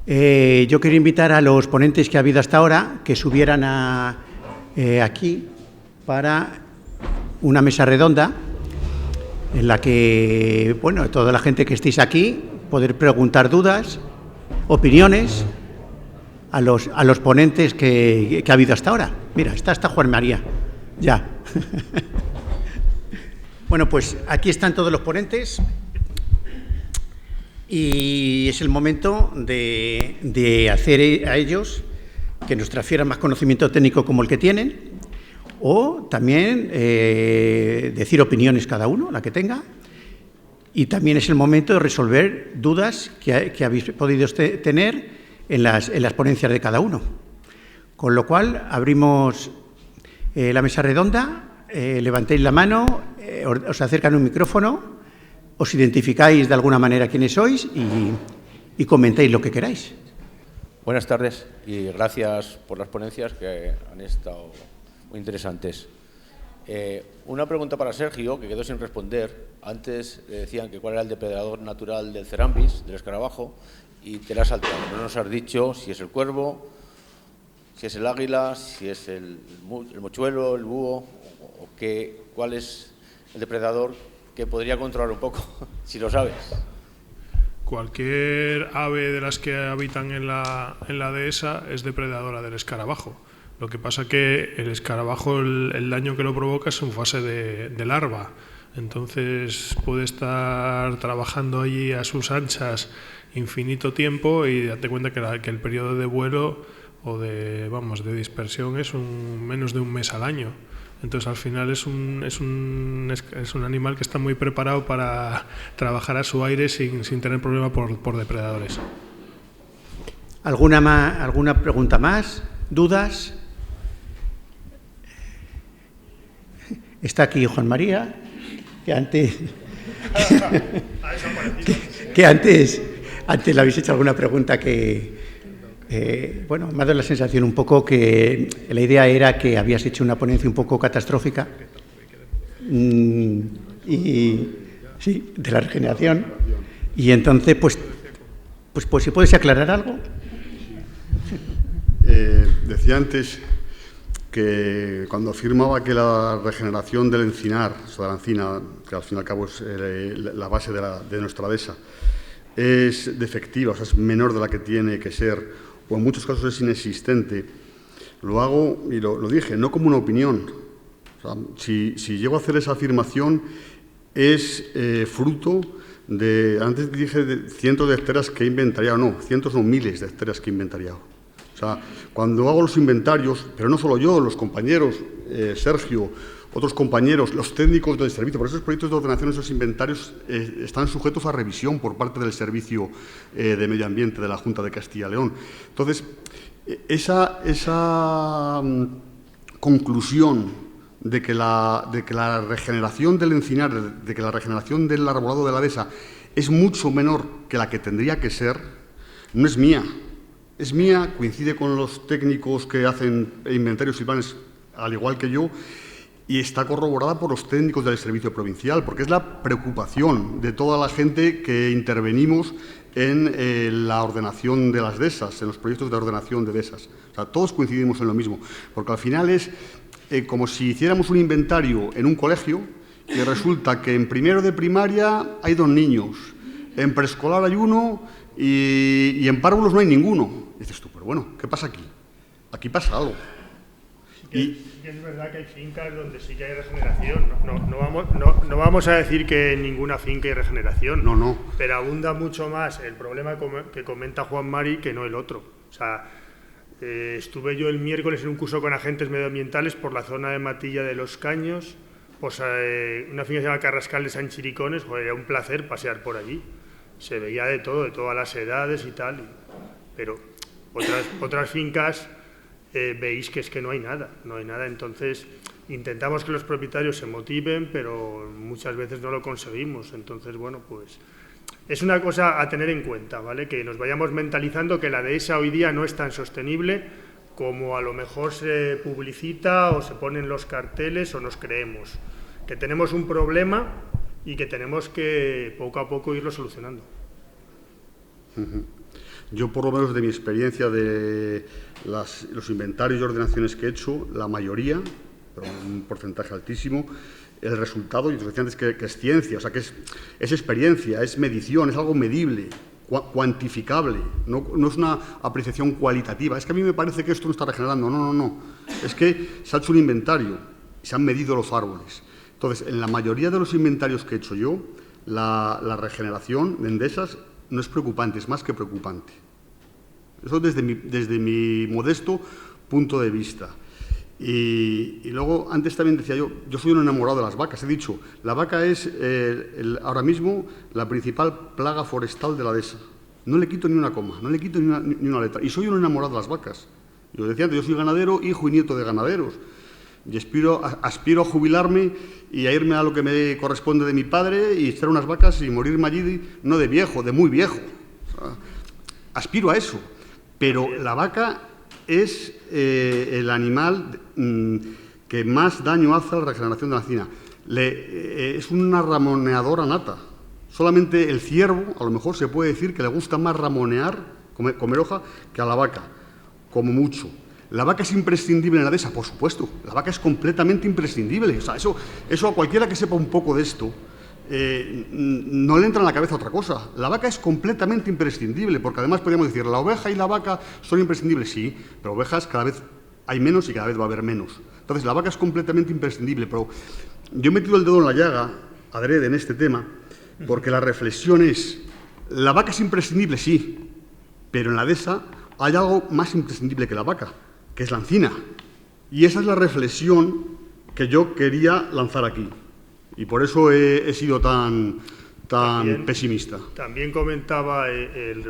Yo quería invitar a los ponentes que ha habido hasta ahora que subieran aquí para una mesa redonda en la que, bueno, toda la gente que estéis aquí, poder preguntar dudas, opiniones a los ponentes que ha habido hasta ahora. Mira, está Juan María, ya. Bueno, pues aquí están todos los ponentes y es el momento de hacer a ellos que nos transfieran más conocimiento técnico como el que tienen, o también decir opiniones cada uno, la que tenga, y también es el momento de resolver dudas que habéis podido tener en las ponencias de cada uno. Con lo cual, abrimos la mesa redonda, levantéis la mano, os acercan un micrófono, os identificáis de alguna manera quiénes sois y comentáis lo que queráis. Buenas tardes y gracias por las ponencias que han estado muy interesantes. Una pregunta para Sergio, que quedó sin responder. Antes decían que cuál era el depredador natural del cerambis, del escarabajo, y te la has saltado. No nos has dicho si es el cuervo, si es el águila, si es el mochuelo, el búho, o cuál es el depredador que podría controlar un poco, si lo sabes. Cualquier ave de las que habitan en la dehesa es depredadora del escarabajo. Lo que pasa que el escarabajo, el daño que lo provoca es en fase de larva. Entonces puede estar trabajando allí a sus anchas infinito tiempo y date cuenta que el periodo de vuelo o de dispersión es menos de un mes al año. Entonces al final es un animal que está muy preparado para trabajar a su aire sin tener problema por depredadores. ¿Alguna pregunta más? ¿Dudas? Está aquí Juan María, que antes le habéis hecho alguna pregunta bueno, me ha dado la sensación un poco que la idea era que habías hecho una ponencia un poco catastrófica sí, de la regeneración, y entonces pues si puedes aclarar algo. Decía antes que cuando afirmaba que la regeneración del encinar, o de la encina, que al fin y al cabo es la base de nuestra dehesa, es defectiva, o sea, es menor de la que tiene que ser, o en muchos casos es inexistente, lo hago, y lo dije, no como una opinión. O sea, si llego a hacer esa afirmación es fruto de, antes dije, de cientos de hectáreas que he inventariado, no, cientos o miles de hectáreas que he inventariado. O sea, cuando hago los inventarios, pero no solo yo, los compañeros, Sergio, otros compañeros, los técnicos del servicio, por esos proyectos de ordenación, esos inventarios están sujetos a revisión por parte del Servicio de Medio Ambiente de la Junta de Castilla y León. Entonces, esa conclusión de que la regeneración del encinar, de que la regeneración del arbolado de la dehesa es mucho menor que la que tendría que ser, no es mía. Es mía, coincide con los técnicos que hacen inventarios y planes, al igual que yo, y está corroborada por los técnicos del Servicio Provincial, porque es la preocupación de toda la gente que intervenimos en la ordenación de las dehesas, en los proyectos de ordenación de dehesas. O sea, todos coincidimos en lo mismo, porque al final es como si hiciéramos un inventario en un colegio y resulta que en primero de primaria hay 2 niños, en preescolar hay 1 y en párvulos no hay ninguno. Y dices tú, pero bueno, ¿qué pasa aquí? Aquí pasa algo. Sí que es verdad que hay fincas donde sí que hay regeneración. No vamos a decir que en ninguna finca hay regeneración. No. Pero abunda mucho más el problema que comenta Juan Mari que no el otro. O sea, estuve yo el miércoles en un curso con agentes medioambientales por la zona de Matilla de los Caños, pues una finca que se llama Carrascal de San Chiricones. Joder, era un placer pasear por allí. Se veía de todo, de todas las edades y tal. Pero otras fincas... veis que es que no hay nada, entonces intentamos que los propietarios se motiven, pero muchas veces no lo conseguimos. Entonces, bueno, pues es una cosa a tener en cuenta, ¿vale? Que nos vayamos mentalizando que la dehesa hoy día no es tan sostenible como a lo mejor se publicita o se ponen los carteles o nos creemos, que tenemos un problema y que tenemos que poco a poco irlo solucionando. Yo, por lo menos de mi experiencia de los inventarios y ordenaciones que he hecho, la mayoría, pero un porcentaje altísimo, el resultado, y decía antes que es ciencia, o sea, que es experiencia, es medición, es algo medible, cuantificable, no es una apreciación cualitativa. Es que a mí me parece que esto no está regenerando, no. Es que se ha hecho un inventario y se han medido los árboles. Entonces, en la mayoría de los inventarios que he hecho yo, la regeneración de Endesas no es preocupante, es más que preocupante. Eso desde mi modesto punto de vista. Y luego, antes también decía yo soy un enamorado de las vacas. He dicho, la vaca es ahora mismo la principal plaga forestal de la dehesa. No le quito ni una coma, no le quito ni una letra. Y soy un enamorado de las vacas. Yo decía antes, yo soy ganadero, hijo y nieto de ganaderos. Y aspiro a jubilarme y a irme a lo que me corresponde de mi padre y estar unas vacas y morirme allí, no de viejo, de muy viejo. O sea, aspiro a eso. Pero la vaca es el animal que más daño hace a la regeneración de la encina. Es una ramoneadora nata. Solamente el ciervo, a lo mejor se puede decir que le gusta más ramonear, comer hoja, que a la vaca, como mucho. ¿La vaca es imprescindible en la dehesa? Por supuesto, la vaca es completamente imprescindible. O sea, eso a cualquiera que sepa un poco de esto, no le entra en la cabeza otra cosa. La vaca es completamente imprescindible, porque además podríamos decir, la oveja y la vaca son imprescindibles, sí, pero ovejas cada vez hay menos y cada vez va a haber menos. Entonces, la vaca es completamente imprescindible, pero yo he metido el dedo en la llaga, adrede, en este tema, porque la reflexión es, la vaca es imprescindible, sí, pero en la dehesa hay algo más imprescindible que la vaca, que es la encina. Y esa es la reflexión que yo quería lanzar aquí. Y por eso he sido tan pesimista. También comentaba el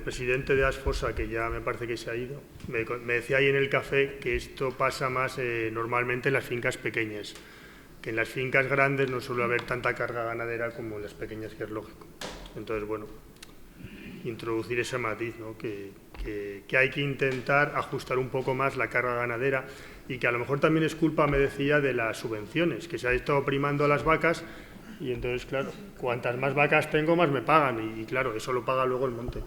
presidente de Asfosa, que ya me parece que se ha ido, me decía ahí en el café que esto pasa más normalmente en las fincas pequeñas, que en las fincas grandes no suele haber tanta carga ganadera como en las pequeñas, que es lógico. Entonces, bueno, introducir ese matiz, ¿no? que hay que intentar ajustar un poco más la carga ganadera y que a lo mejor también es culpa, me decía, de las subvenciones, que se ha estado primando a las vacas y entonces, claro, cuantas más vacas tengo, más me pagan y claro, eso lo paga luego el monte.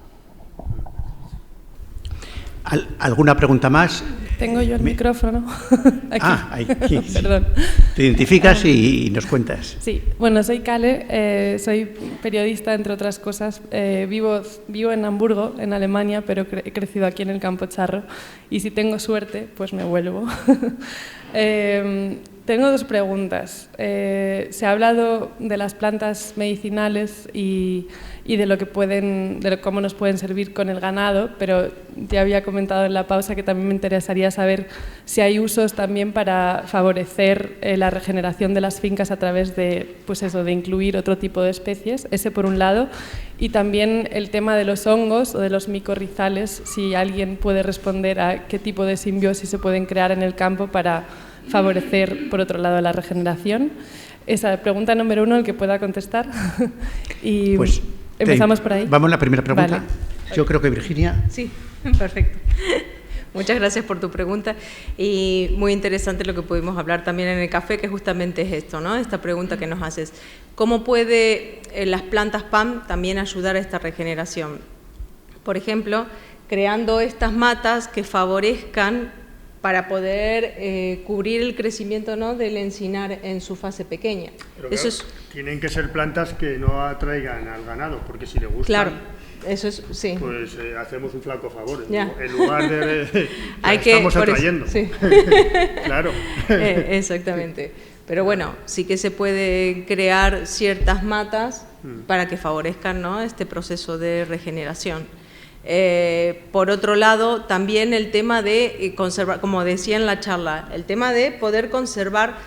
¿Alguna pregunta más? Tengo yo el micrófono. Aquí. Aquí. Perdón. Te identificas y nos cuentas. Sí, bueno, soy Kale, soy periodista, entre otras cosas. Vivo en Hamburgo, en Alemania, pero he crecido aquí en el Campo Charro y si tengo suerte, pues me vuelvo. Tengo dos preguntas. Se ha hablado de las plantas medicinales y de cómo nos pueden servir con el ganado, pero ya había comentado en la pausa que también me interesaría saber si hay usos también para favorecer la regeneración de las fincas a través de, pues eso, de incluir otro tipo de especies, ese por un lado, y también el tema de los hongos o de los micorrizales, si alguien puede responder a qué tipo de simbiosis se pueden crear en el campo para favorecer, por otro lado, la regeneración. Esa pregunta número uno, el que pueda contestar. Y pues empezamos por ahí. Vamos a la primera pregunta. Vale. Yo creo que Virginia. Sí, perfecto. Muchas gracias por tu pregunta y muy interesante lo que pudimos hablar también en el café, que justamente es esto, ¿no? Esta pregunta que nos haces. ¿Cómo puede las plantas PAM también ayudar a esta regeneración? Por ejemplo, creando estas matas que favorezcan para poder cubrir el crecimiento, ¿no?, del encinar en su fase pequeña. Pero eso claro, es, tienen que ser plantas que no atraigan al ganado, porque si le gustan, claro, eso es, sí. pues hacemos un flaco favor. Ya. En lugar de Hay que, estamos atrayendo. Sí. Claro. Exactamente. Pero bueno, sí que se puede crear ciertas matas para que favorezcan, ¿no?, este proceso de regeneración. Por otro lado, también el tema de conservar, como decía en la charla, el tema de poder conservar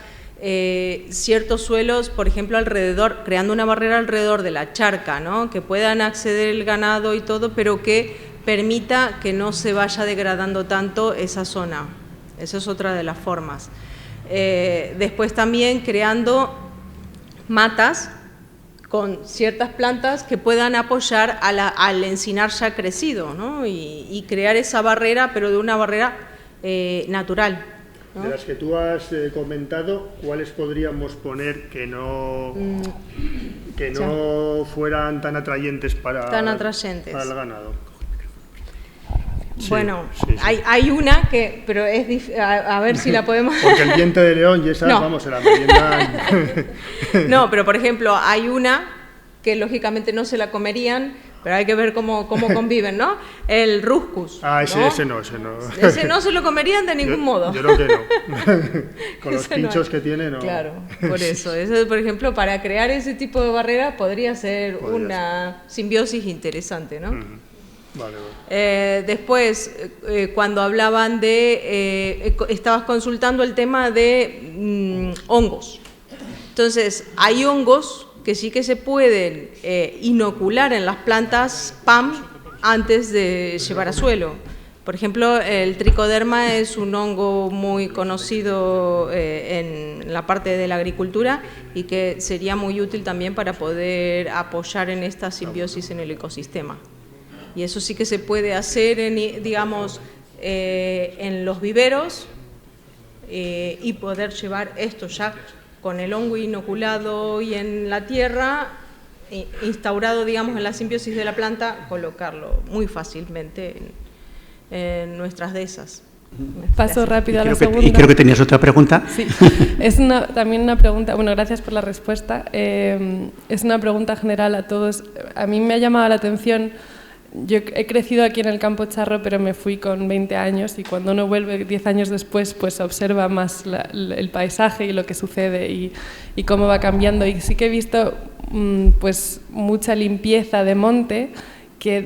ciertos suelos, por ejemplo, alrededor, creando una barrera alrededor de la charca, ¿no?, que puedan acceder el ganado y todo, pero que permita que no se vaya degradando tanto esa zona. Esa es otra de las formas. Después también creando matas con ciertas plantas que puedan apoyar al encinar ya crecido, ¿no?, y crear esa barrera, pero de una barrera natural, ¿no? De las que tú has comentado, ¿cuáles podríamos poner que no fueran tan atrayentes para el ganado? Bueno, sí. Hay una que, pero a ver si la podemos... Porque el diente de león y esas, No. vamos, se la meriendan. No, pero por ejemplo, hay una que lógicamente no se la comerían, pero hay que ver cómo conviven, ¿no? El ruscus. Ese no. Ese no se lo comerían de ningún modo. Yo creo que no. Con los Ese pinchos no. que tiene, no. Claro, por eso. Eso, por ejemplo, para crear ese tipo de barrera podría ser una simbiosis interesante, ¿no? Vale. Después, cuando hablaban de... estabas consultando el tema de hongos. Entonces, hay hongos que sí que se pueden inocular en las plantas PAM antes de llevar a suelo. Por ejemplo, el tricoderma es un hongo muy conocido en la parte de la agricultura y que sería muy útil también para poder apoyar en esta simbiosis en el ecosistema. Y eso sí que se puede hacer, en los viveros y poder llevar esto ya con el hongo inoculado y en la tierra, instaurado, digamos, en la simbiosis de la planta, colocarlo muy fácilmente en nuestras dehesas. Paso rápido a la segunda. Y creo que tenías otra pregunta. Sí, es también una pregunta, bueno, gracias por la respuesta. Es una pregunta general a todos. A mí me ha llamado la atención. Yo he crecido aquí en el Campo Charro, pero me fui con 20 años y cuando uno vuelve 10 años después, pues observa más el paisaje y lo que sucede y cómo va cambiando. Y sí que he visto pues mucha limpieza de monte que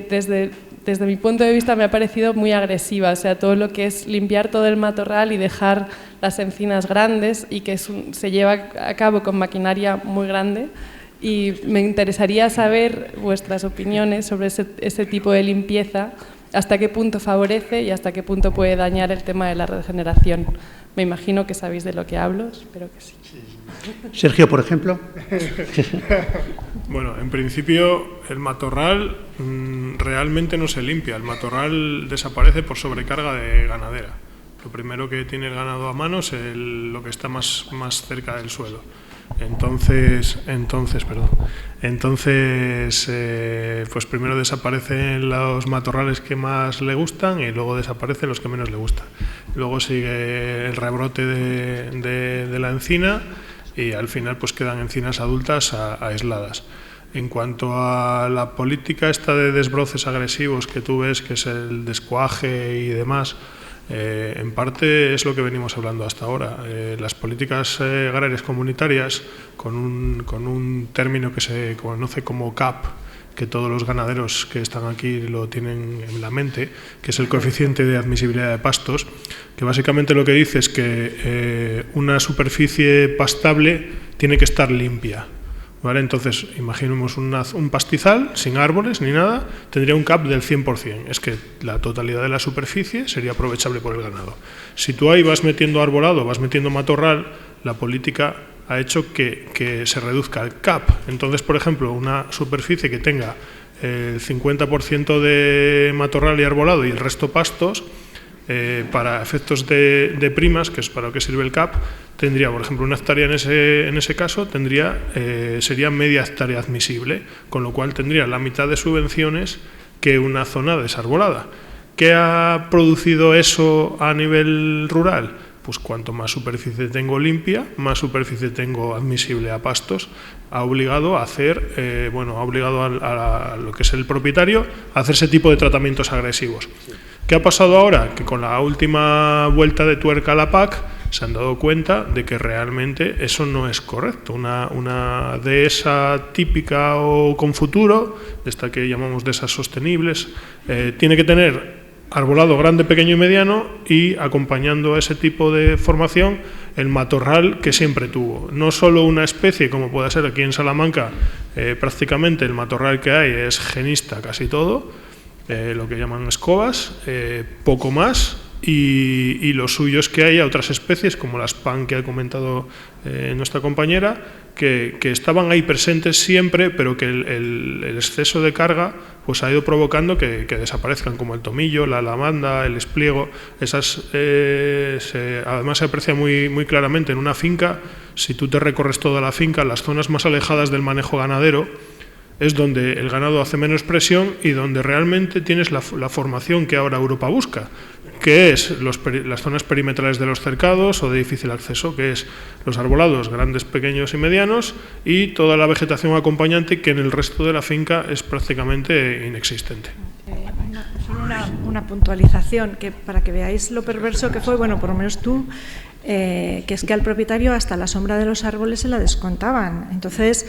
desde mi punto de vista me ha parecido muy agresiva. O sea, todo lo que es limpiar todo el matorral y dejar las encinas grandes y que se lleva a cabo con maquinaria muy grande. Y me interesaría saber vuestras opiniones sobre ese tipo de limpieza, hasta qué punto favorece y hasta qué punto puede dañar el tema de la regeneración. Me imagino que sabéis de lo que hablo, espero que sí. Sergio, por ejemplo. Bueno, en principio el matorral realmente no se limpia, el matorral desaparece por sobrecarga de ganadera. Lo primero que tiene el ganado a mano es lo que está más cerca del suelo. Entonces, pues primero desaparecen los matorrales que más le gustan y luego desaparecen los que menos le gustan. Luego sigue el rebrote de la encina y al final pues quedan encinas adultas aisladas. En cuanto a la política esta de desbroces agresivos que tú ves, que es el descuaje y demás, en parte es lo que venimos hablando hasta ahora. Las políticas agrarias comunitarias, con un término que se conoce como CAP, que todos los ganaderos que están aquí lo tienen en la mente, que es el coeficiente de admisibilidad de pastos, que básicamente lo que dice es que una superficie pastable tiene que estar limpia. ¿Vale? Entonces, imaginemos un pastizal sin árboles ni nada, tendría un CAP del 100%. Es que la totalidad de la superficie sería aprovechable por el ganado. Si tú ahí vas metiendo arbolado, vas metiendo matorral, la política ha hecho que se reduzca el CAP. Entonces, por ejemplo, una superficie que tenga el 50% de matorral y arbolado y el resto pastos, para efectos de primas, que es para lo que sirve el CAP, tendría, por ejemplo, una hectárea en ese caso, sería media hectárea admisible, con lo cual tendría la mitad de subvenciones que una zona desarbolada. ¿Qué ha producido eso a nivel rural? Pues cuanto más superficie tengo limpia, más superficie tengo admisible a pastos. Ha obligado a hacer, ha obligado a lo que es el propietario a hacer ese tipo de tratamientos agresivos. Sí. ¿Qué ha pasado ahora? Que con la última vuelta de tuerca a la PAC se han dado cuenta de que realmente eso no es correcto. Una dehesa típica o con futuro, de esta que llamamos dehesas sostenibles, tiene que tener arbolado grande, pequeño y mediano y acompañando a ese tipo de formación el matorral que siempre tuvo. No solo una especie como puede ser aquí en Salamanca, prácticamente el matorral que hay es genista casi todo, lo que llaman escobas, poco más, y lo suyo es que haya otras especies como las PAN que ha comentado nuestra compañera, que estaban ahí presentes siempre, pero que el exceso de carga pues ha ido provocando que desaparezcan, como el tomillo, la lavanda, el espliego. Esas además se aprecia muy claramente en una finca. Si tú te recorres toda la finca, las zonas más alejadas del manejo ganadero, es donde el ganado hace menos presión y donde realmente tienes la formación que ahora Europa busca, que es las zonas perimetrales de los cercados o de difícil acceso, que es los arbolados grandes, pequeños y medianos, y toda la vegetación acompañante que en el resto de la finca es prácticamente inexistente. Solo una puntualización, que para que veáis lo perverso que fue, bueno, por lo menos tú, que es que al propietario hasta la sombra de los árboles se la descontaban. Entonces,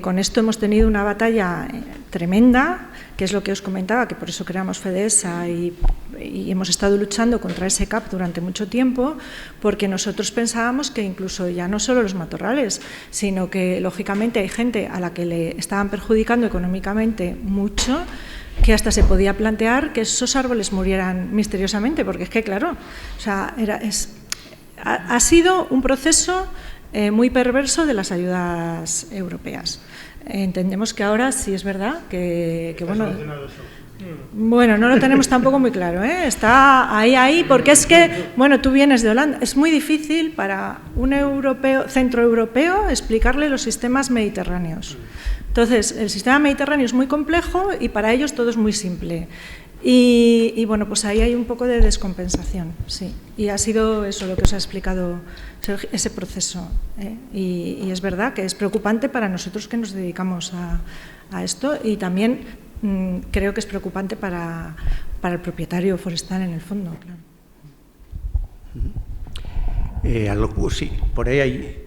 con esto hemos tenido una batalla tremenda, que es lo que os comentaba, que por eso creamos FEDESA y hemos estado luchando contra ese CAP durante mucho tiempo, porque nosotros pensábamos que incluso ya no solo los matorrales, sino que lógicamente hay gente a la que le estaban perjudicando económicamente mucho, que hasta se podía plantear que esos árboles murieran misteriosamente, porque es que, claro, o sea, ha sido un proceso muy perverso de las ayudas europeas. Entendemos que ahora sí es verdad que bueno, no lo tenemos tampoco muy claro, ¿eh? Está ahí, porque es que, bueno, tú vienes de Holanda, es muy difícil para un centroeuropeo explicarle los sistemas mediterráneos. Entonces, el sistema mediterráneo es muy complejo y para ellos todo es muy simple. Y bueno, pues ahí hay un poco de descompensación, sí. Y ha sido eso lo que os ha explicado ese proceso, ¿eh? Y es verdad que es preocupante para nosotros que nos dedicamos a esto, y también creo que es preocupante para el propietario forestal en el fondo, claro. Sí, por ahí hay...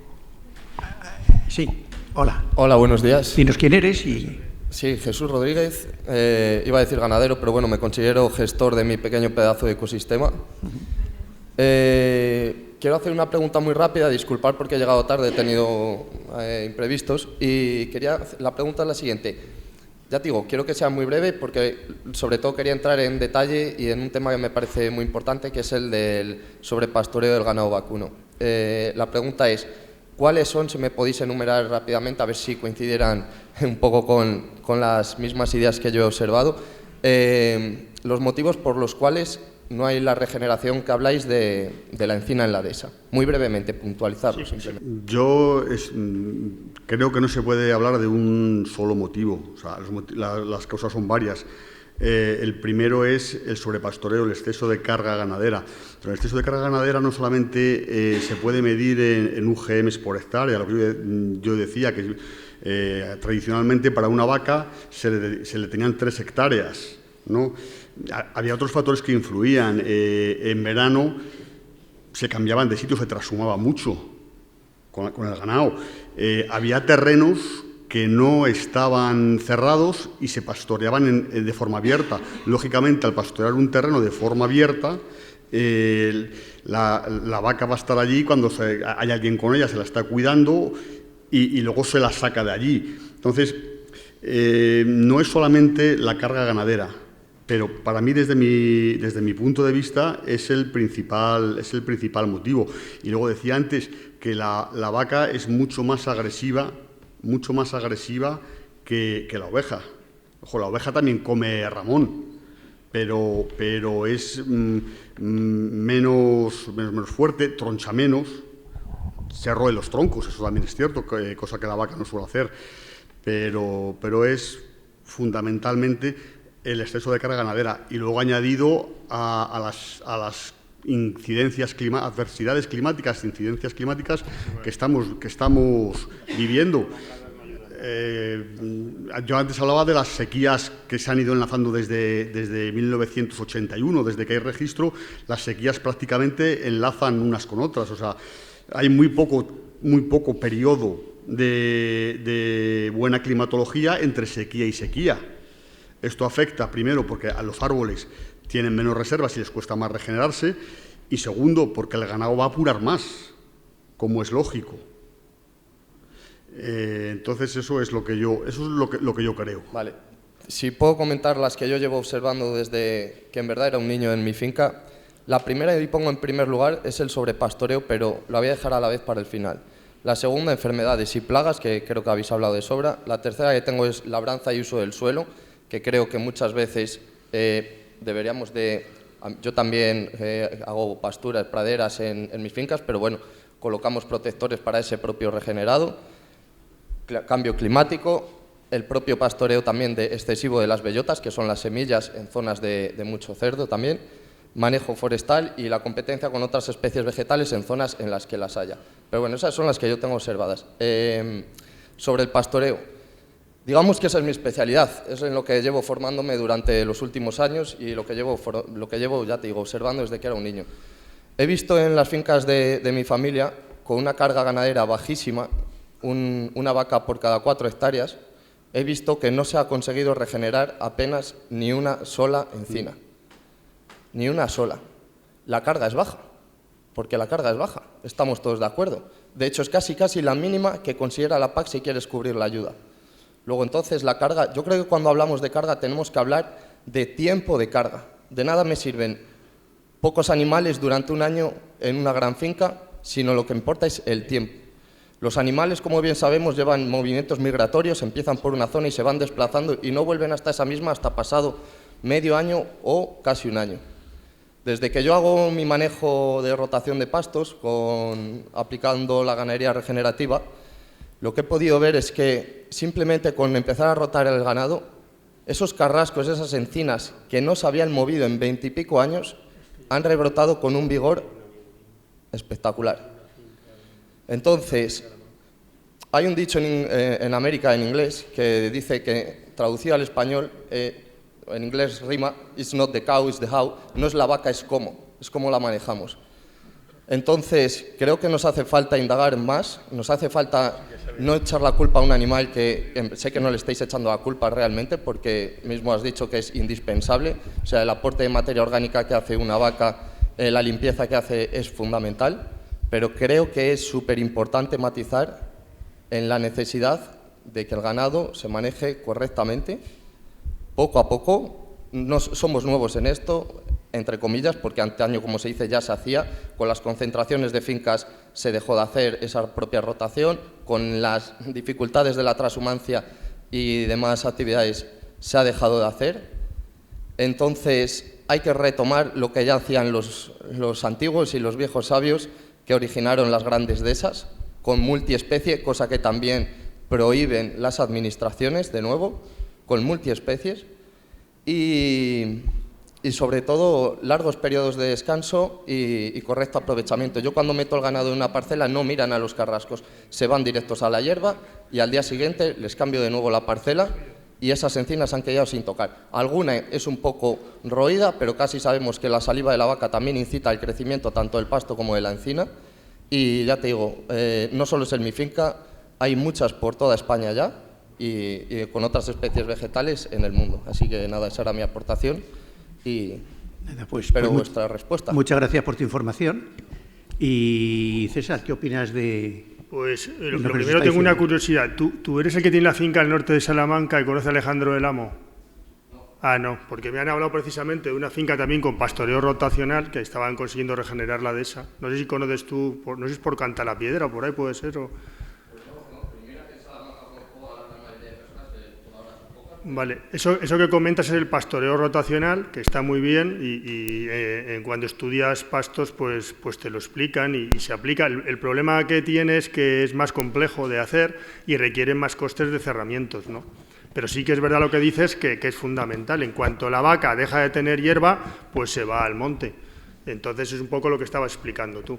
Sí, hola. Hola, buenos días. Dinos quién eres y... Sí, Jesús Rodríguez, iba a decir ganadero, pero bueno, me considero gestor de mi pequeño pedazo de ecosistema. Quiero hacer una pregunta muy rápida, disculpar porque he llegado tarde, he tenido imprevistos, y la pregunta es la siguiente. Ya te digo, quiero que sea muy breve porque sobre todo quería entrar en detalle y en un tema que me parece muy importante, que es el del sobrepastoreo del ganado vacuno. La pregunta es, ¿cuáles son, si me podéis enumerar rápidamente, a ver si coincidieran un poco con las mismas ideas que yo he observado, los motivos por los cuales no hay la regeneración que habláis de la encina en la dehesa? Muy brevemente, puntualizarlo simplemente. Yo creo que no se puede hablar de un solo motivo, o sea, las causas son varias. El primero es el sobrepastoreo, el exceso de carga ganadera. Pero el exceso de carga ganadera no solamente se puede medir en UGMs por hectárea, lo que yo decía, que tradicionalmente para una vaca se le tenían 3 hectáreas, ¿no? Había otros factores que influían. En verano se cambiaban de sitio, se trashumaba mucho con el ganado. Había terrenos que no estaban cerrados y se pastoreaban de forma abierta. Lógicamente, al pastorear un terreno de forma abierta, la vaca va a estar allí cuando hay alguien con ella, se la está cuidando y luego se la saca de allí. Entonces, no es solamente la carga ganadera, pero para mí, desde mi punto de vista, es el principal motivo. Y luego decía antes que la vaca es mucho más agresiva que la oveja. Ojo, la oveja también come ramón, pero es menos fuerte, troncha menos, se roe los troncos, eso también es cierto, cosa que la vaca no suele hacer, pero es fundamentalmente el exceso de carga ganadera, y luego añadido a las adversidades climáticas, incidencias climáticas que estamos viviendo. Yo antes hablaba de las sequías que se han ido enlazando desde 1981, desde que hay registro, las sequías prácticamente enlazan unas con otras, o sea, hay muy poco periodo de buena climatología entre sequía y sequía. Esto afecta, primero, porque a los árboles tienen menos reservas y les cuesta más regenerarse, y segundo, porque el ganado va a apurar más, como es lógico. Entonces, eso es lo que yo creo. Vale. Si puedo comentar las que yo llevo observando desde que en verdad era un niño en mi finca. La primera, y pongo en primer lugar, es el sobrepastoreo, pero lo voy a dejar a la vez para el final. La segunda, enfermedades y plagas, que creo que habéis hablado de sobra. La tercera que tengo es labranza y uso del suelo, que creo que muchas veces deberíamos de... Yo también hago pasturas, praderas en mis fincas, pero bueno, colocamos protectores para ese propio regenerado. Cambio climático, el propio pastoreo también excesivo de las bellotas, que son las semillas en zonas de mucho cerdo también, manejo forestal y la competencia con otras especies vegetales en zonas en las que las haya. Pero bueno, esas son las que yo tengo observadas. Sobre el pastoreo, digamos que esa es mi especialidad, es en lo que llevo formándome durante los últimos años y lo que llevo, ya te digo, observando desde que era un niño. He visto en las fincas de mi familia, con una carga ganadera bajísima, una vaca por cada 4 hectáreas, he visto que no se ha conseguido regenerar apenas ni una sola encina. Ni una sola. La carga es baja, porque la carga es baja, estamos todos de acuerdo. De hecho, es casi la mínima que considera la PAC si quieres cubrir la ayuda. Luego, entonces, la carga, yo creo que cuando hablamos de carga tenemos que hablar de tiempo de carga. De nada me sirven pocos animales durante un año en una gran finca, sino lo que importa es el tiempo. Los animales, como bien sabemos, llevan movimientos migratorios, empiezan por una zona y se van desplazando y no vuelven hasta esa misma hasta pasado medio año o casi un año. Desde que yo hago mi manejo de rotación de pastos, aplicando la ganadería regenerativa, lo que he podido ver es que simplemente con empezar a rotar el ganado, esos carrascos, esas encinas que no se habían movido en 20 y pico años, han rebrotado con un vigor espectacular. Entonces, hay un dicho en América, en inglés, que dice que, traducido al español, en inglés rima, it's not the cow, it's the how, no es la vaca, es cómo la manejamos. Entonces, creo que nos hace falta indagar más, nos hace falta no echar la culpa a un animal que sé que no le estáis echando la culpa realmente, porque mismo has dicho que es indispensable, o sea, el aporte de materia orgánica que hace una vaca, la limpieza que hace es fundamental, pero creo que es súper importante matizar en la necesidad de que el ganado se maneje correctamente, poco a poco. No somos nuevos en esto, entre comillas, porque antaño, como se dice, ya se hacía. Con las concentraciones de fincas se dejó de hacer esa propia rotación, con las dificultades de la transhumancia y demás actividades se ha dejado de hacer. Entonces, hay que retomar lo que ya hacían los antiguos y los viejos sabios que originaron las grandes dehesas, con multiespecie, cosa que también prohíben las administraciones, de nuevo, con multiespecies. Y sobre todo largos periodos de descanso y correcto aprovechamiento. Yo cuando meto el ganado en una parcela no miran a los carrascos, se van directos a la hierba y al día siguiente les cambio de nuevo la parcela y esas encinas han quedado sin tocar. Alguna es un poco roída, pero casi sabemos que la saliva de la vaca también incita al crecimiento tanto del pasto como de la encina. Y ya te digo, no solo es en mi finca, hay muchas por toda España ya y con otras especies vegetales en el mundo. Así que nada, esa era mi aportación. Y espero vuestra respuesta. Muchas gracias por tu información. Y César, ¿qué opinas de...? Pues lo primero tengo una curiosidad. ¿Tú eres el que tiene la finca al norte de Salamanca y conoce a Alejandro del Amo? Ah, no, porque me han hablado precisamente de una finca también con pastoreo rotacional que estaban consiguiendo regenerar la dehesa. No sé si conoces tú, no sé si es por Cantalapiedra o por ahí puede ser. Vale, eso que comentas es el pastoreo rotacional, que está muy bien y cuando estudias pastos pues te lo explican y se aplica. El problema que tiene es que es más complejo de hacer y requiere más costes de cerramientos, ¿no? Pero sí que es verdad lo que dices, que es fundamental. En cuanto la vaca deja de tener hierba, pues se va al monte. Entonces es un poco lo que estabas explicando tú.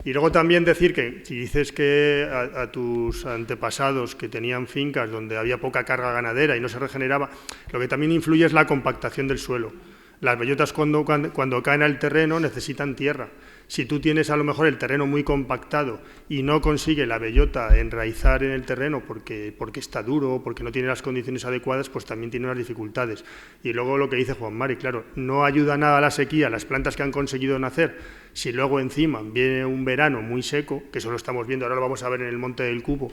Y luego también decir que si dices que a tus antepasados que tenían fincas donde había poca carga ganadera y no se regeneraba, lo que también influye es la compactación del suelo. Las bellotas cuando caen al terreno necesitan tierra. Si tú tienes a lo mejor el terreno muy compactado y no consigue la bellota enraizar en el terreno porque está duro, porque no tiene las condiciones adecuadas, pues también tiene unas dificultades. Y luego lo que dice Juan Mari, claro, no ayuda nada a la sequía, las plantas que han conseguido nacer, si luego encima viene un verano muy seco, que eso lo estamos viendo, ahora lo vamos a ver en el Monte del Cubo,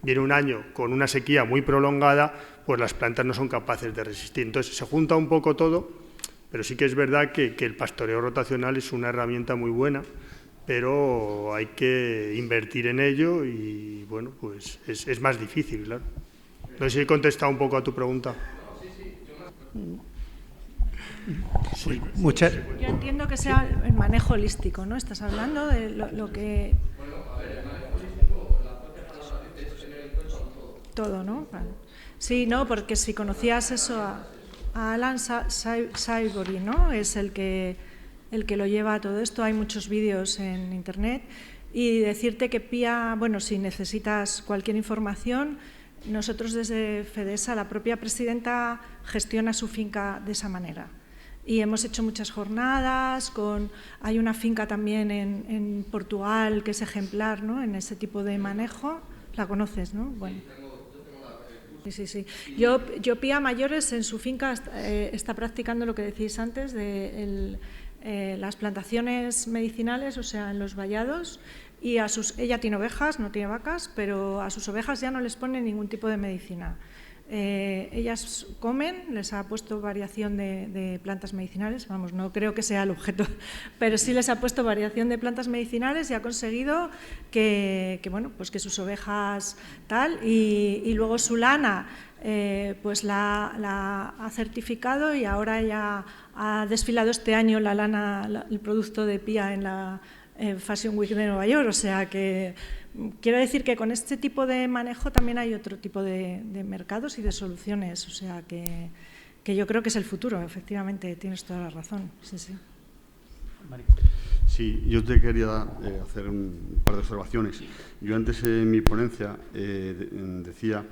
viene un año con una sequía muy prolongada, pues las plantas no son capaces de resistir. Entonces se junta un poco todo. Pero sí que es verdad que el pastoreo rotacional es una herramienta muy buena, pero hay que invertir en ello y, bueno, pues es más difícil, claro. No sé si he contestado un poco a tu pregunta. Sí. Yo entiendo que sea el manejo holístico, ¿no? Estás hablando de lo que... Bueno, a ver, el manejo holístico, la propia palabra dice tener en cuenta todo, ¿no? Vale. Sí, no, porque si conocías eso a Alan Saibory, ¿no? Es el que lo lleva a todo esto. Hay muchos vídeos en Internet. Y decirte que PIA, bueno, si necesitas cualquier información, nosotros desde FEDESA, la propia presidenta gestiona su finca de esa manera. Y hemos hecho muchas jornadas, hay una finca también en Portugal que es ejemplar, ¿no?, en ese tipo de manejo. La conoces, ¿no? Bueno. Sí. Yo PIA Mayores en su finca está practicando lo que decís antes de las plantaciones medicinales, o sea, en los vallados, y ella tiene ovejas, no tiene vacas, pero a sus ovejas ya no les pone ningún tipo de medicina. Ellas comen, les ha puesto variación de plantas medicinales, vamos, no creo que sea el objeto, pero sí les ha puesto variación de plantas medicinales y ha conseguido que bueno, pues que sus ovejas tal, y luego su lana pues la ha certificado, y ahora ya ha desfilado este año la lana, el producto de PIA en la Fashion Week de Nueva York, o sea que quiero decir que con este tipo de manejo también hay otro tipo de mercados y de soluciones, o sea que yo creo que es el futuro, efectivamente, tienes toda la razón. Sí. Sí, yo te quería hacer un par de observaciones. Yo antes en mi ponencia decía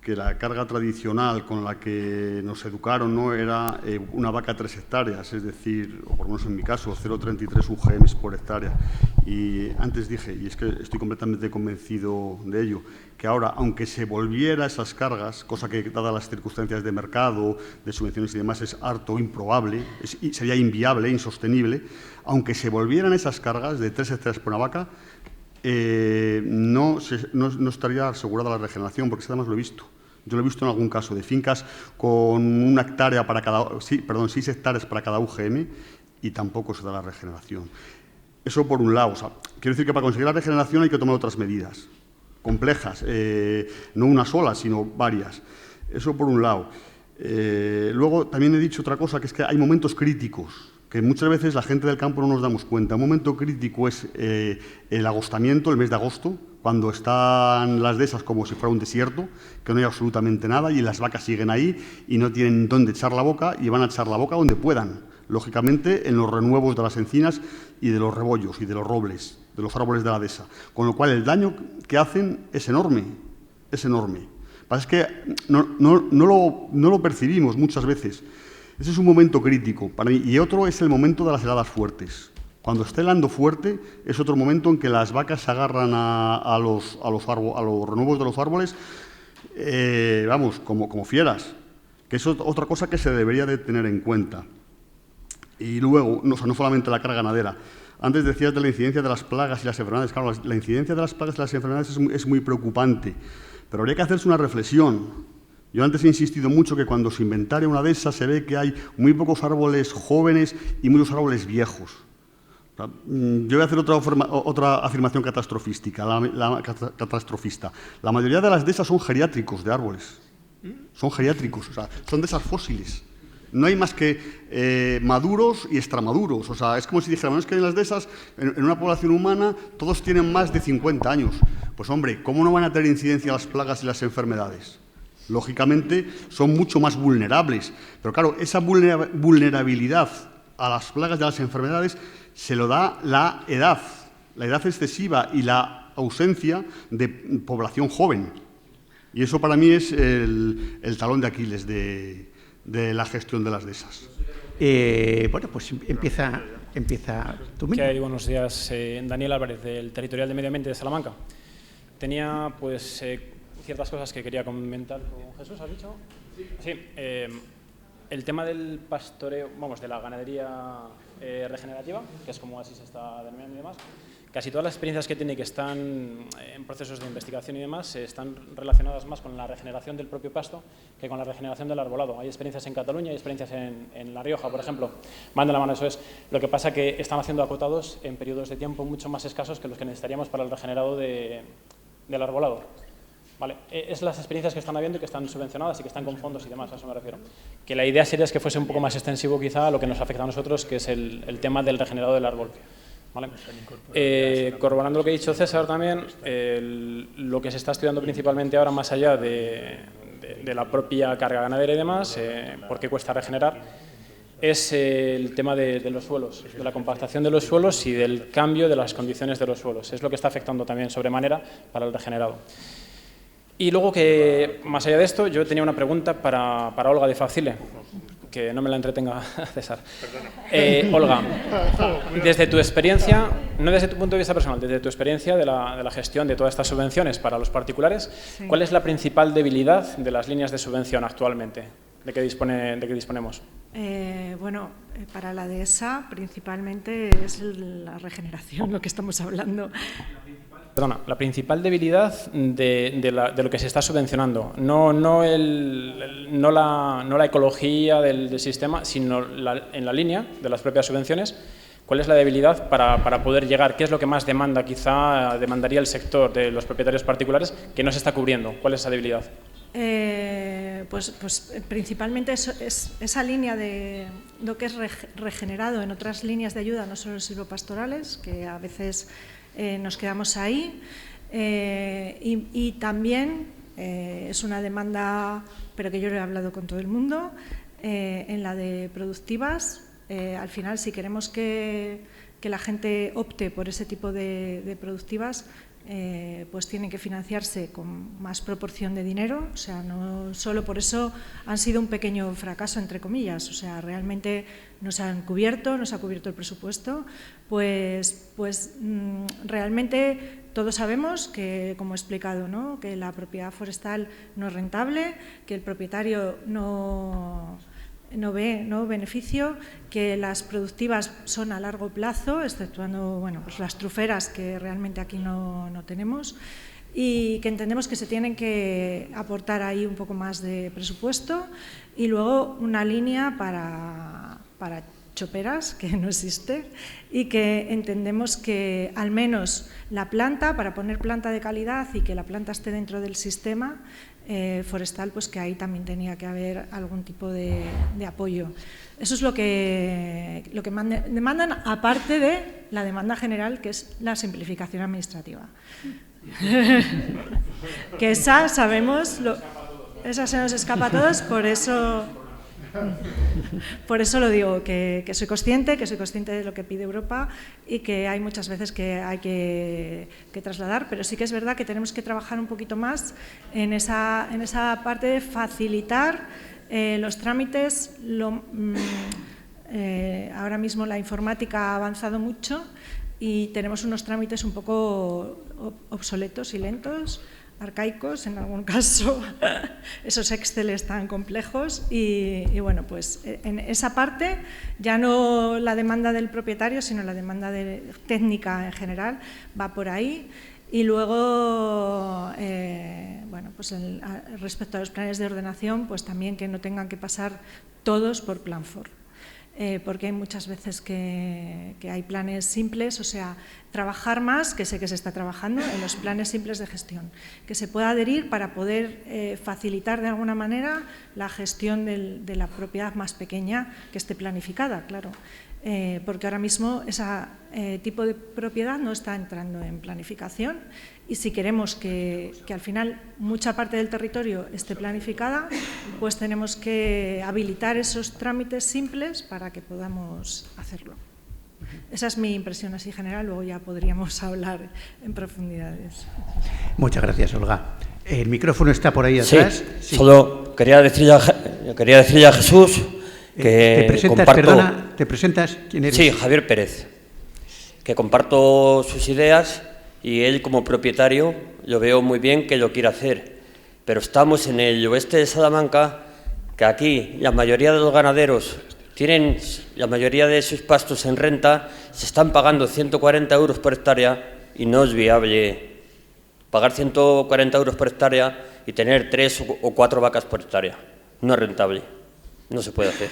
que la carga tradicional con la que nos educaron, ¿no?, era una vaca 3 hectáreas, es decir, o por lo menos en mi caso, 0,33 UGMs por hectárea. Y antes dije, y es que estoy completamente convencido de ello, que ahora, aunque se volviera esas cargas, cosa que dadas las circunstancias de mercado, de subvenciones y demás, es harto improbable, sería inviable, insostenible, aunque se volvieran esas cargas de 3 hectáreas por una vaca, no estaría asegurada la regeneración, porque además lo he visto. Yo lo he visto en algún caso de fincas con 1 hectárea para cada, 6 hectáreas para cada UGM, y tampoco se da la regeneración. Eso por un lado. O sea, quiero decir que para conseguir la regeneración hay que tomar otras medidas complejas, no una sola, sino varias. Eso por un lado. Luego también he dicho otra cosa, que es que hay momentos críticos que muchas veces la gente del campo no nos damos cuenta. Un momento crítico es el agostamiento, el mes de agosto, cuando están las dehesas como si fuera un desierto, que no hay absolutamente nada, y las vacas siguen ahí y no tienen dónde echar la boca, y van a echar la boca donde puedan, lógicamente en los renuevos de las encinas y de los rebollos y de los robles, de los árboles de la dehesa. Con lo cual el daño que hacen es enorme, es enorme. Lo que pasa es que no lo percibimos muchas veces. Ese es un momento crítico para mí. Y otro es el momento de las heladas fuertes. Cuando está helando fuerte es otro momento en que las vacas se agarran a los renuevos de los árboles, vamos, como fieras, que es otra cosa que se debería de tener en cuenta. Y luego, no solamente la carga ganadera. Antes decías de la incidencia de las plagas y las enfermedades. Claro, la incidencia de las plagas y las enfermedades es muy preocupante, pero habría que hacerse una reflexión. Yo antes he insistido mucho que cuando se inventaria una dehesa se ve que hay muy pocos árboles jóvenes y muchos árboles viejos. Yo voy a hacer otra afirmación catastrofista. La mayoría de las dehesas son geriátricos de árboles. Son geriátricos, o sea, son dehesas fósiles. No hay más que maduros y extramaduros. O sea, es como si dijéramos que en las dehesas, en una población humana, todos tienen más de 50 años. Pues hombre, ¿cómo no van a tener incidencia las plagas y las enfermedades? Lógicamente, son mucho más vulnerables. Pero claro, esa vulnerabilidad a las plagas y a las enfermedades se lo da la edad excesiva y la ausencia de población joven. Y eso para mí es el talón de Aquiles de la gestión de las dehesas. Bueno, pues empieza tú mismo. ¿Qué hay? Buenos días. Daniel Álvarez, del Territorial de Medio Ambiente de Salamanca. Tenía, pues, ciertas cosas que quería comentar con Jesús, ¿has dicho? Sí. El tema del pastoreo, vamos, de la ganadería regenerativa, que es como así se está denominando y demás. Casi todas las experiencias que tiene que están en procesos de investigación y demás están relacionadas más con la regeneración del propio pasto que con la regeneración del arbolado. Hay experiencias en Cataluña, hay experiencias en La Rioja, por ejemplo. Van de la mano, eso es. Lo que pasa que están haciendo acotados en periodos de tiempo mucho más escasos que los que necesitaríamos para el regenerado del arbolado. Vale. Es las experiencias que están habiendo y que están subvencionadas y que están con fondos y demás, a eso me refiero. Que la idea sería es que fuese un poco más extensivo quizá a lo que nos afecta a nosotros, que es el tema del regenerado del árbol. ¿Vale? Corroborando lo que ha dicho César también, lo que se está estudiando principalmente ahora, más allá de de la propia carga ganadera y demás, por qué cuesta regenerar, es el tema de los suelos, de la compactación de los suelos y del cambio de las condiciones de los suelos. Es lo que está afectando también sobremanera para el regenerado. Y luego que, más allá de esto, yo tenía una pregunta para Olga de Facile, que no me la entretenga César. Olga, desde tu experiencia, no desde tu punto de vista personal, desde tu experiencia de la gestión de todas estas subvenciones para los particulares, Sí. ¿cuál es la principal debilidad de las líneas de subvención actualmente? ¿De qué disponemos? Bueno, para la dehesa principalmente es la regeneración, lo que estamos hablando. Perdona, la principal debilidad de lo que se está subvencionando, no la ecología del sistema, sino en la línea de las propias subvenciones, ¿cuál es la debilidad para poder llegar? ¿Qué es lo que más demandaría el sector de los propietarios particulares que no se está cubriendo? ¿Cuál es esa debilidad? Pues principalmente esa línea de lo que es regenerado en otras líneas de ayuda, no solo silvopastorales, que a veces nos quedamos ahí, y también es una demanda, pero que yo he hablado con todo el mundo, en la de productivas. Al final, si queremos que la gente opte por ese tipo de productivas, pues tienen que financiarse con más proporción de dinero, o sea, no solo por eso han sido un pequeño fracaso, entre comillas, o sea, realmente no se ha cubierto el presupuesto, pues realmente todos sabemos que, como he explicado, ¿no?, que la propiedad forestal no es rentable, que el propietario no ve beneficio, que las productivas son a largo plazo, exceptuando pues las truferas, que realmente aquí no tenemos, y que entendemos que se tienen que aportar ahí un poco más de presupuesto, y luego una línea para choperas, que no existe, y que entendemos que al menos la planta, para poner planta de calidad y que la planta esté dentro del sistema forestal, pues que ahí también tenía que haber algún tipo de apoyo. Eso es lo que demandan, aparte de la demanda general, que es la simplificación administrativa. Que esa, sabemos, esa se nos escapa a todos, por eso lo digo, que soy consciente de lo que pide Europa y que hay muchas veces que hay que trasladar, pero sí que es verdad que tenemos que trabajar un poquito más en esa parte de facilitar los trámites. Ahora mismo la informática ha avanzado mucho y tenemos unos trámites un poco obsoletos y lentos, arcaicos en algún caso, esos Exceles tan complejos, y bueno, pues en esa parte ya no la demanda del propietario, sino la demanda técnica en general va por ahí. Y luego, bueno, pues respecto a los planes de ordenación, pues también que no tengan que pasar todos por Planfor. Porque hay muchas veces que hay planes simples, o sea, trabajar más, que sé que se está trabajando en los planes simples de gestión, que se pueda adherir para poder facilitar de alguna manera la gestión de la propiedad más pequeña que esté planificada, claro. Porque ahora mismo ese tipo de propiedad no está entrando en planificación, y si queremos que al final mucha parte del territorio esté planificada, pues tenemos que habilitar esos trámites simples para que podamos hacerlo. Esa es mi impresión así general, luego ya podríamos hablar en profundidades. Muchas gracias, Olga. El micrófono está por ahí atrás. Sí. Solo quería decirle a Jesús que ¿Te presentas, comparto... perdona, ¿te presentas? ¿Quién eres? Sí, Javier Pérez, que comparto sus ideas, y él como propietario lo veo muy bien que lo quiere hacer, pero estamos en el oeste de Salamanca, que aquí la mayoría de los ganaderos tienen la mayoría de sus pastos en renta, se están pagando 140 euros por hectárea y no es viable pagar 140 euros por hectárea y tener 3 o 4 vacas por hectárea. No es rentable, no se puede hacer.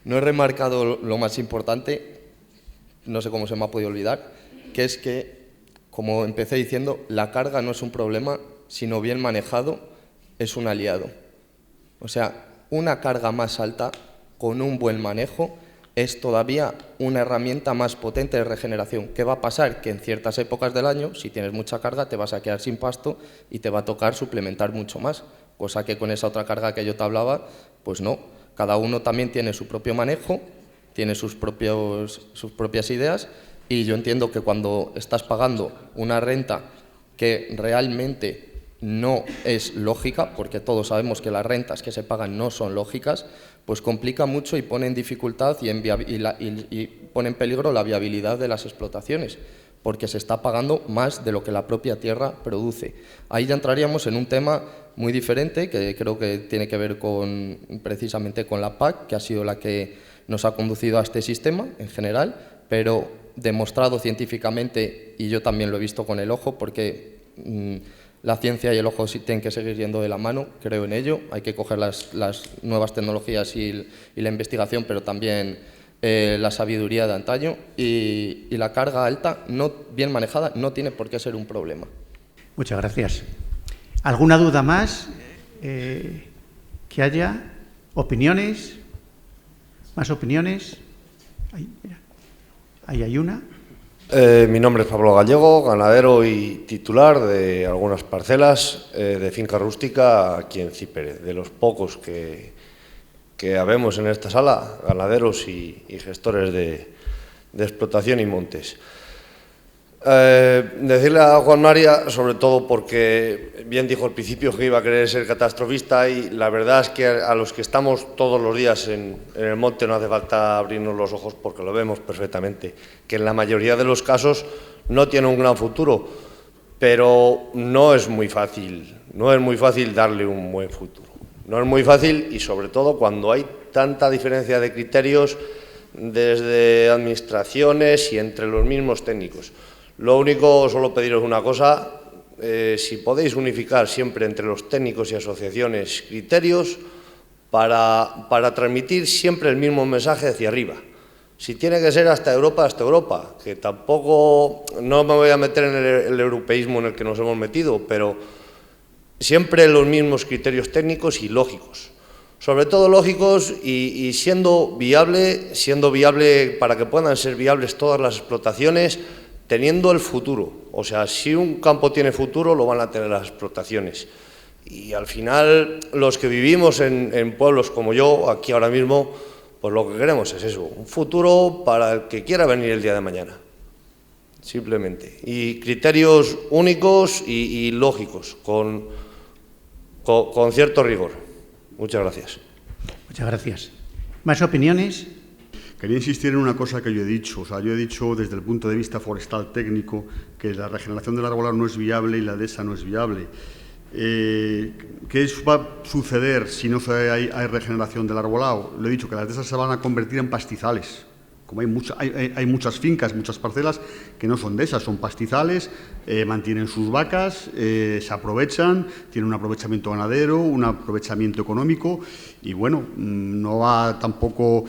No he remarcado lo más importante, no sé cómo se me ha podido olvidar, que es que, como empecé diciendo, la carga no es un problema, sino bien manejado es un aliado. O sea, una carga más alta, con un buen manejo, es todavía una herramienta más potente de regeneración. ¿Qué va a pasar? Que en ciertas épocas del año, si tienes mucha carga, te vas a quedar sin pasto y te va a tocar suplementar mucho más. cosa que con esa otra carga que yo te hablaba, pues no. Cada uno también tiene su propio manejo, tiene sus propias ideas, y yo entiendo que cuando estás pagando una renta que realmente no es lógica, porque todos sabemos que las rentas que se pagan no son lógicas, pues complica mucho y pone en dificultad y pone en peligro la viabilidad de las explotaciones, porque se está pagando más de lo que la propia tierra produce. Ahí ya entraríamos en un tema muy diferente, que creo que tiene que ver precisamente con la PAC, que ha sido la que nos ha conducido a este sistema en general, pero demostrado científicamente, y yo también lo he visto con el ojo, porque la ciencia y el ojo sí tienen que seguir yendo de la mano, creo en ello. Hay que coger las nuevas tecnologías y la investigación, pero también la sabiduría de antaño, y la carga alta, bien manejada, no tiene por qué ser un problema. Muchas gracias. ¿Alguna duda más que haya? ¿Opiniones? ¿Más opiniones? Ahí hay una. Mi nombre es Pablo Gallego, ganadero y titular de algunas parcelas de finca rústica aquí en Cípere, de los pocos que habemos en esta sala, ganaderos y gestores de explotación y montes. Decirle a Juan María, sobre todo porque bien dijo al principio que iba a querer ser catastrofista, y la verdad es que a los que estamos todos los días en el monte no hace falta abrirnos los ojos porque lo vemos perfectamente, que en la mayoría de los casos no tiene un gran futuro, pero no es muy fácil darle un buen futuro. No es muy fácil, y sobre todo cuando hay tanta diferencia de criterios desde administraciones y entre los mismos técnicos. Lo único, solo pediros una cosa, si podéis unificar siempre entre los técnicos y asociaciones criterios para transmitir siempre el mismo mensaje hacia arriba. Si tiene que ser hasta Europa, que tampoco, no me voy a meter en el europeísmo en el que nos hemos metido, pero siempre los mismos criterios técnicos y lógicos. Sobre todo lógicos y siendo viable para que puedan ser viables todas las explotaciones, teniendo el futuro. O sea, si un campo tiene futuro, lo van a tener las explotaciones. Y al final, los que vivimos en pueblos como yo, aquí ahora mismo, pues lo que queremos es eso, un futuro para el que quiera venir el día de mañana. Simplemente. Y criterios únicos y lógicos, con cierto rigor. Muchas gracias. Muchas gracias. ¿Más opiniones? Quería insistir en una cosa que yo he dicho. O sea, yo he dicho desde el punto de vista forestal técnico que la regeneración del arbolado no es viable y la dehesa no es viable. ¿Qué va a suceder si no hay regeneración del arbolado? Lo he dicho, que las dehesas se van a convertir en pastizales. Como hay muchas fincas, muchas parcelas que no son dehesas, son pastizales, mantienen sus vacas, se aprovechan, tienen un aprovechamiento ganadero, un aprovechamiento económico, y bueno, no va tampoco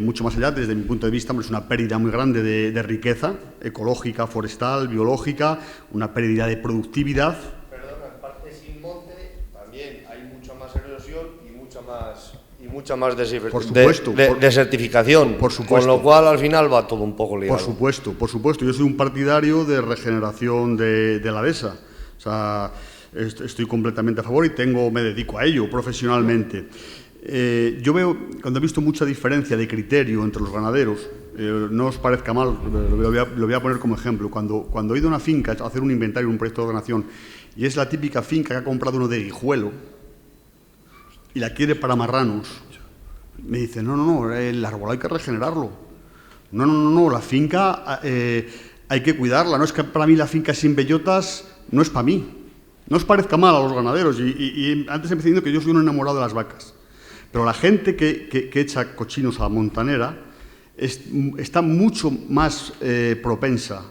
mucho más allá. Desde mi punto de vista, es una pérdida muy grande de riqueza ecológica, forestal, biológica, una pérdida de productividad. Perdona, en parte sin monte también hay mucha más erosión y mucha más desertificación, por supuesto. Con lo cual al final va todo un poco ligado. Por supuesto. Yo soy un partidario de regeneración de la dehesa. O sea, estoy completamente a favor y me dedico a ello profesionalmente. Yo veo, cuando he visto mucha diferencia de criterio entre los ganaderos, no os parezca mal, lo voy a poner como ejemplo. Cuando he ido a una finca a hacer un inventario, un proyecto de ordenación, y es la típica finca que ha comprado uno de Guijuelo y la quiere para marranos, me dice, no, el árbol hay que regenerarlo. No, la finca hay que cuidarla. No es que para mí la finca sin bellotas no es para mí. No os parezca mal a los ganaderos. Y antes empecé diciendo que yo soy un enamorado de las vacas. Pero la gente que echa cochinos a la montanera está mucho más propensa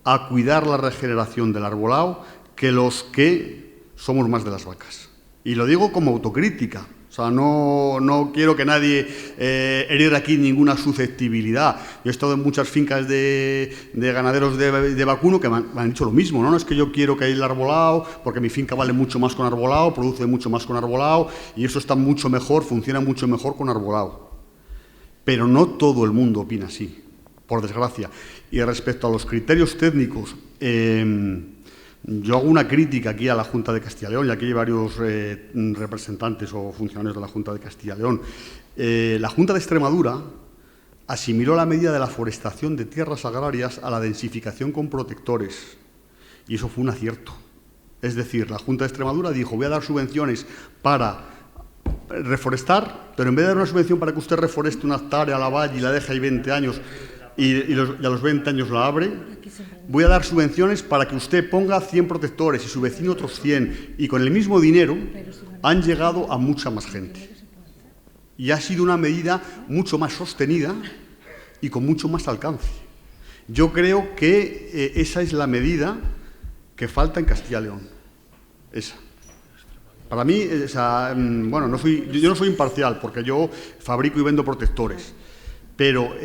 a cuidar la regeneración del arbolado que los que somos más de las vacas. Y lo digo como autocrítica. O sea, no quiero que nadie herir aquí ninguna susceptibilidad. Yo he estado en muchas fincas de ganaderos de vacuno que me han dicho lo mismo. No es que yo quiero que haya el arbolado, porque mi finca vale mucho más con arbolado, produce mucho más con arbolado, y eso está mucho mejor, funciona mucho mejor con arbolado. Pero no todo el mundo opina así, por desgracia. Y respecto a los criterios técnicos, Yo hago una crítica aquí a la Junta de Castilla y León, y aquí hay varios representantes o funcionarios de la Junta de Castilla y León. La Junta de Extremadura asimiló la medida de la forestación de tierras agrarias a la densificación con protectores, y eso fue un acierto. Es decir, la Junta de Extremadura dijo, voy a dar subvenciones para reforestar, pero en vez de dar una subvención para que usted reforeste una hectárea a la valle y la deje ahí 20 años y a los 20 años la abre, voy a dar subvenciones para que usted ponga 100 protectores y su vecino otros 100, y con el mismo dinero han llegado a mucha más gente. Y ha sido una medida mucho más sostenida y con mucho más alcance. Yo creo que esa es la medida que falta en Castilla y León. Esa. Para mí, bueno, yo no soy imparcial, porque yo fabrico y vendo protectores, pero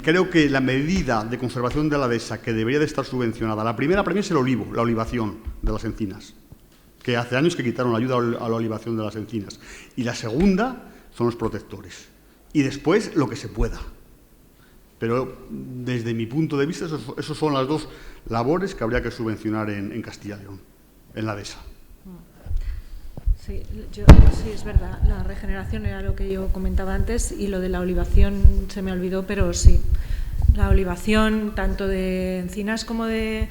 creo que la medida de conservación de la dehesa que debería de estar subvencionada, la primera es el olivo, la olivación de las encinas, que hace años que quitaron la ayuda a la olivación de las encinas, y la segunda son los protectores, y después lo que se pueda. Pero desde mi punto de vista, esas son las dos labores que habría que subvencionar en Castilla y León, en la dehesa. Sí, es verdad, la regeneración era lo que yo comentaba antes, y lo de la olivación se me olvidó, pero sí, la olivación tanto de encinas como de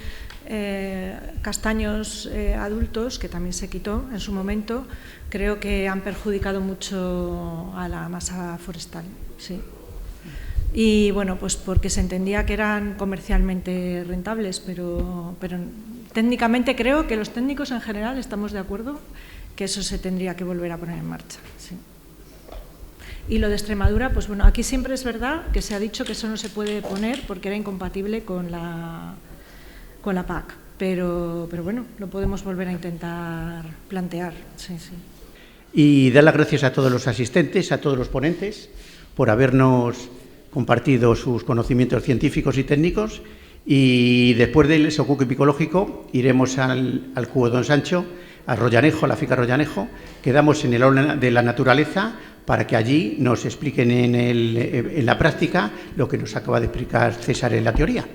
castaños adultos, que también se quitó en su momento, creo que han perjudicado mucho a la masa forestal, sí. Y bueno, pues porque se entendía que eran comercialmente rentables, pero técnicamente creo que los técnicos en general estamos de acuerdo que eso se tendría que volver a poner en marcha, sí. Y lo de Extremadura, pues bueno, aquí siempre es verdad que se ha dicho que eso no se puede poner porque era incompatible con la PAC, pero bueno, lo podemos volver a intentar plantear, sí. Y dar las gracias a todos los asistentes, a todos los ponentes, por habernos compartido sus conocimientos científicos y técnicos, y después del socuco ecológico iremos al Jugo Don Sancho, a Rollanejo, a la finca Rollanejo. Quedamos en el aula de la naturaleza para que allí nos expliquen en la práctica lo que nos acaba de explicar César en la teoría.